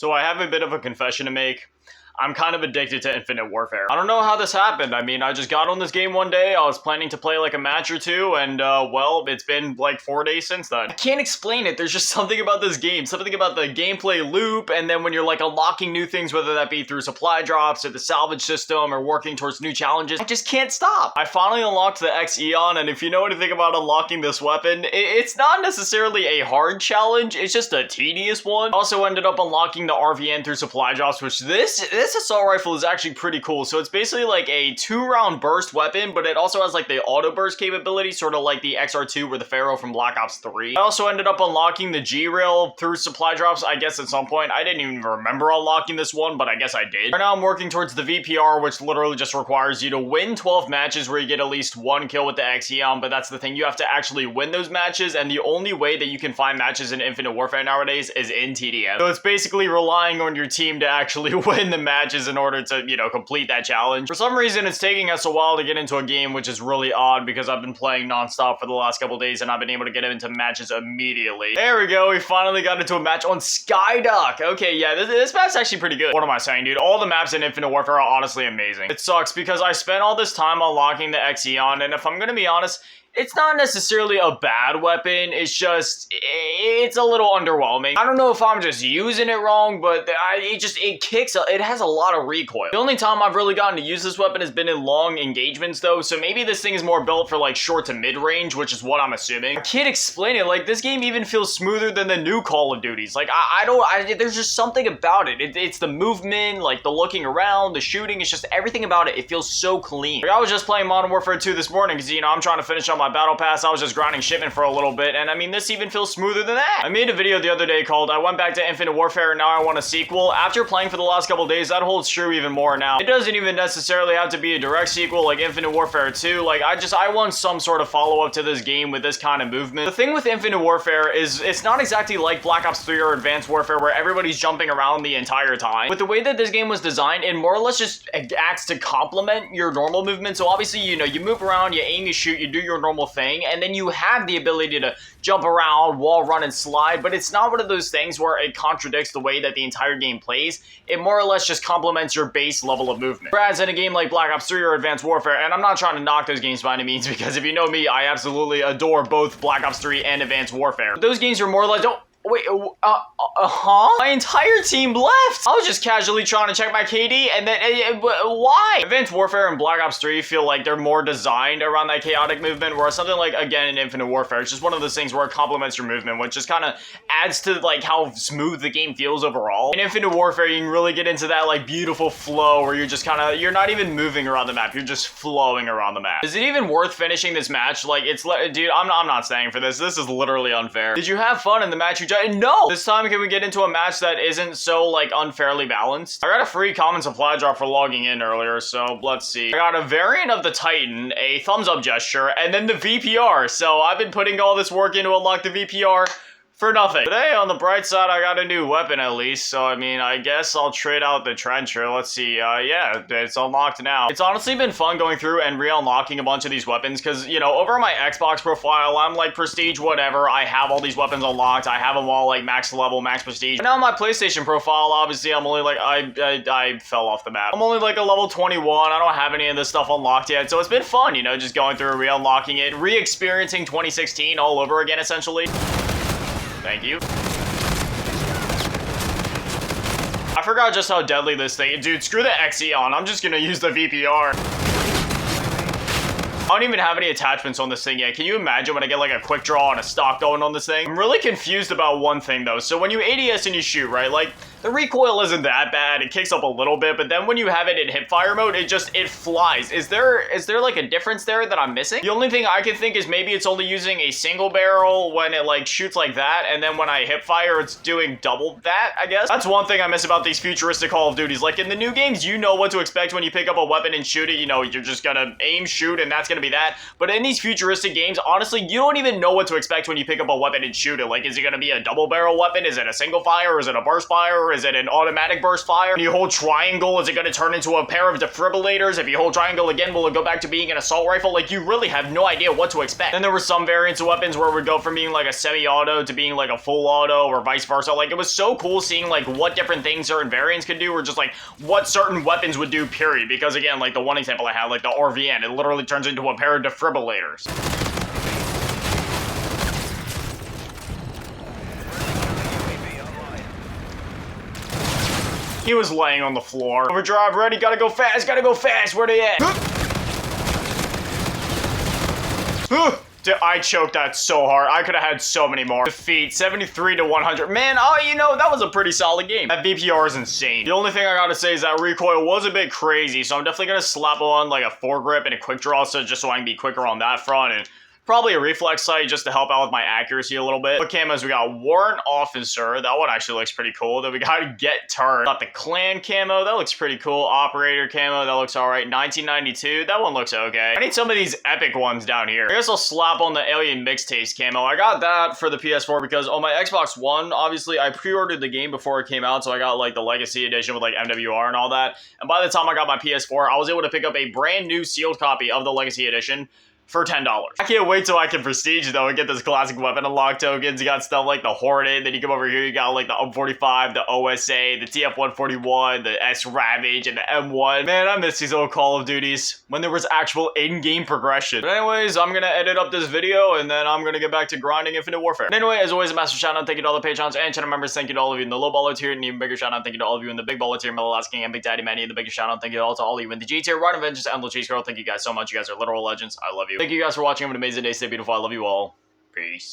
So I have a bit of a confession to make. I'm kind of addicted to Infinite Warfare. I don't know how this happened. I mean, I just got on this game one day, I was planning to play like a match or two, and well, it's been like 4 days since then. I can't explain it, there's just something about this game, something about the gameplay loop, and then when you're like unlocking new things, whether that be through supply drops or the salvage system or working towards new challenges, I just can't stop. I finally unlocked the X-Eon, and if you know anything about unlocking this weapon, it's not necessarily a hard challenge, it's just a tedious one. I also ended up unlocking the RVN through supply drops, which this assault rifle is actually pretty cool. So it's basically like a 2-round burst weapon, but it also has like the auto burst capability, sort of like the XR2 or the Pharaoh from Black Ops 3. I also ended up unlocking the G-Rail through supply drops, I guess at some point. I didn't even remember unlocking this one, but I guess I did. Right now I'm working towards the VPR, which literally just requires you to win 12 matches where you get at least 1 kill with the X-Eon, but that's the thing, you have to actually win those matches, and the only way that you can find matches in Infinite Warfare nowadays is in TDM. So it's basically relying on your team to actually win the matches in order to, you know, complete that challenge. For some reason, it's taking us a while to get into a game, which is really odd because I've been playing nonstop for the last couple days and I've been able to get into matches immediately. There we go, we finally got into a match on Skydock. Okay, yeah, this map's actually pretty good. What am I saying, dude? All the maps in Infinite Warfare are honestly amazing. It sucks because I spent all this time unlocking the X-Eon, and if I'm gonna be honest, it's not necessarily a bad weapon, it's just, it's a little underwhelming. I don't know if I'm just using it wrong, but it has a lot of recoil. The only time I've really gotten to use this weapon has been in long engagements though, so maybe this thing is more built for like short to mid-range, which is what I'm assuming. I can't explain it, like this game even feels smoother than the new Call of Duties. Like there's just something about it. It's the movement, like the looking around, the shooting, it's just everything about it. It feels so clean. Like, I was just playing Modern Warfare 2 this morning because, you know, I'm trying to finish up my battle pass. I was just grinding shipment for a little bit, and I mean, this even feels smoother than that. I made a video the other day called I went back to Infinite Warfare and now I want a sequel. After playing for the last couple days, that holds true even more now. It doesn't even necessarily have to be a direct sequel like Infinite Warfare 2. Like, I want some sort of follow-up to this game with this kind of movement. The thing with Infinite Warfare is it's not exactly like Black Ops 3 or Advanced Warfare where everybody's jumping around the entire time. With the way that this game was designed, it more or less just acts to complement your normal movement. So obviously, you know, you move around, you aim, you shoot, you do your normal thing, and then you have the ability to jump around, wall run, and slide, but it's not one of those things where it contradicts the way that the entire game plays. It more or less just complements your base level of movement. Whereas in a game like Black Ops 3 or Advanced Warfare, and I'm not trying to knock those games by any means, because if you know me, I absolutely adore both Black Ops 3 and Advanced Warfare. But those games are more like, wait, my entire team left! I was just casually trying to check my KD, and then, why? Advanced Warfare and Black Ops 3 feel like they're more designed around that chaotic movement, whereas something like, again, in Infinite Warfare, it's just one of those things where it complements your movement, which just kind of adds to, like, how smooth the game feels overall. In Infinite Warfare, you can really get into that, like, beautiful flow where you're just kind of, you're not even moving around the map, you're just flowing around the map. Is it even worth finishing this match? Like, dude, I'm not staying for this. This is literally unfair. Did you have fun in the match you just, no! This time, can we get into a match that isn't so, like, unfairly balanced? I got a free common supply drop for logging in earlier, so let's see. I got a variant of the Titan, a thumbs up gesture, and then the VPR. So I've been putting all this work in to unlock the VPR for nothing. Today, on the bright side, I got a new weapon at least, so I mean, I guess I'll trade out the Trencher. Let's see, yeah, it's unlocked now. It's honestly been fun going through and re-unlocking a bunch of these weapons, because, you know, over my Xbox profile, I'm like prestige whatever, I have all these weapons unlocked, I have them all like max level, max prestige. But now on my PlayStation profile, obviously, I'm only like, I fell off the map. I'm only like a level 21, I don't have any of this stuff unlocked yet, so it's been fun, you know, just going through, re-unlocking it, re-experiencing 2016 all over again, essentially. Thank you. I forgot just how deadly this thing is. Dude, screw the X-Eon. I'm just gonna use the VPR. I don't even have any attachments on this thing yet. Can you imagine when I get like a quick draw and a stock going on this thing? I'm really confused about one thing though. So when you ADS and you shoot, right? Like, the recoil isn't that bad. It kicks up a little bit, but then when you have it in hipfire mode, it flies. Is there like a difference there that I'm missing? The only thing I can think is maybe it's only using a single barrel when it like shoots like that, and then when I hipfire, it's doing double that, I guess. That's one thing I miss about these futuristic Call of Duties. Like in the new games, you know what to expect when you pick up a weapon and shoot it. You know, you're just gonna aim, shoot, and that's gonna be that. But in these futuristic games, honestly, you don't even know what to expect when you pick up a weapon and shoot it. Like, is it gonna be a double barrel weapon? Is it a single fire? Or is it a burst fire? fire? Is it an automatic burst fire? When you hold triangle, is it going to turn into a pair of defibrillators? If you hold triangle again, will it go back to being an assault rifle? Like, you really have no idea what to expect. Then there were some variants of weapons where it would go from being like a semi-auto to being like a full auto or vice versa. Like, it was so cool seeing like what different things certain variants could do, or just like what certain weapons would do, period. Because again, like the one example I had, like the RVN, it literally turns into a pair of defibrillators. He was laying on the floor. Overdrive ready, gotta go fast, where they at? Dude, I choked that so hard. I could have had so many more. Defeat, 73 to 100. Man, oh, you know, that was a pretty solid game. That VPR is insane. The only thing I gotta say is that recoil was a bit crazy, so I'm definitely gonna slap on like a foregrip and a quick draw, so just so I can be quicker on that front, and probably a reflex sight just to help out with my accuracy a little bit. What camos? We got Warrant Officer. That one actually looks pretty cool. Then we got Get Turned. Got the Clan camo. That looks pretty cool. Operator camo. That looks alright. 1992. That one looks okay. I need some of these epic ones down here. I guess I'll slap on the Alien Mixtapes camo. I got that for the PS4 because on my Xbox One, obviously, I pre-ordered the game before it came out, so I got like the Legacy Edition with like MWR and all that. And by the time I got my PS4, I was able to pick up a brand new sealed copy of the Legacy Edition for $10. I can't wait till I can prestige though and get this classic weapon unlock tokens. You got stuff like the Hornet, then you come over here, you got like the UM45, the OSA, the TF-141, the S-Ravage, and the M1. Man, I miss these old Call of Duties when there was actual in-game progression. But anyways, I'm gonna edit up this video and then I'm gonna get back to grinding Infinite Warfare. And anyway, as always, a massive shout out, thank you to all the Patrons and channel members. Thank you to all of you in the low baller tier, and even bigger shout out, thank you to all of you in the big baller tier, Mellow King and Big Daddy Manny, and the biggest shout out, thank you all to all of you in the G tier, Ryan Avengers, and Little Cheese Girl. Thank you guys so much. You guys are literal legends. I love you. Thank you guys for watching. Have an amazing day. Stay beautiful. I love you all. Peace.